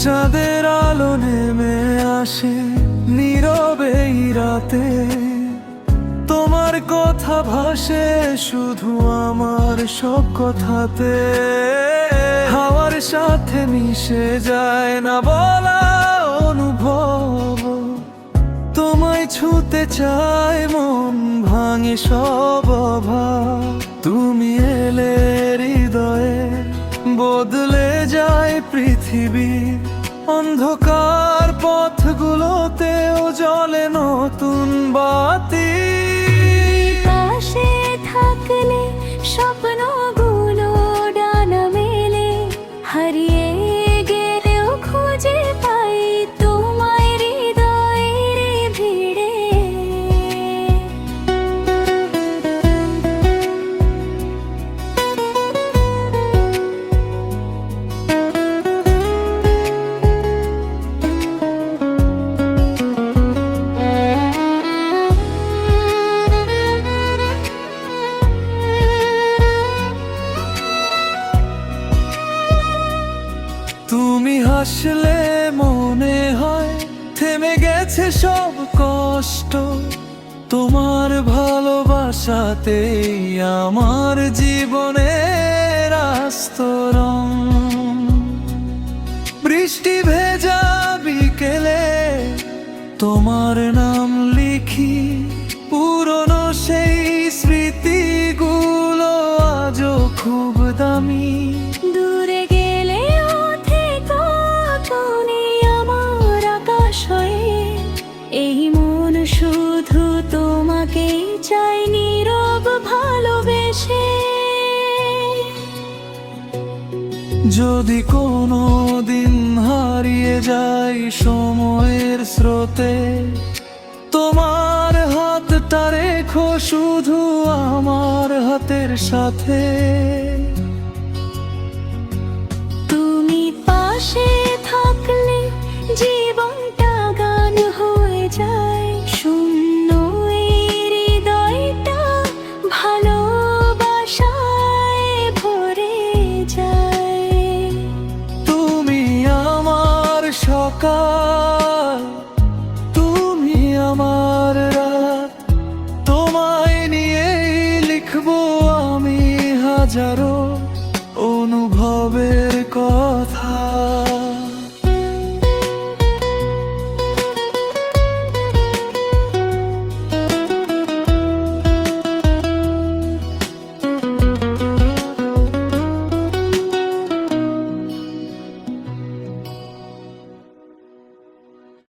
চাঁদের আলো নেমে আসে নীরবে এই রাতে, তোমার কথা ভাসে শুধু আমার সব কথাতে। হাওয়ার সাথে মিশে যায় না বলা অনুভব, তোমায় ছুঁতে চায় মন, ভাঙে সব অভাব। তুমি এলে হৃদয়ে বদলে যায় পৃথিবী, অন্ধকার পথগুলোতেও জ্বলে নতুন বাতি। পাশে থাকলে স্বপ্নগুলো ডানা মেলে, হারিয়ে গেলেও খুঁজে পাই তোমায় হৃদয়ের ভিড়ে। তুমি হাসলে মনে হয় থেমে গেছে সব কষ্ট, তোমার ভালোবাসাতেই আমার জীবনের আস্তরণ। বৃষ্টি ভেজা বিকেলে তোমার নাম লিখি, পুরনো সেই স্মৃতিগুলো আজও খুব দামি। দূরে গেলেও থেকো তুমি আমার আকাশ হয়ে, এই মন শুধু তোমাকেই চাই নীরব ভালোবেসে। যদি কোনো দিন হারিয়ে যাই সময়ের স্রোতে, তোমার হাতটা রেখো শুধু আমার হাতের সাথে।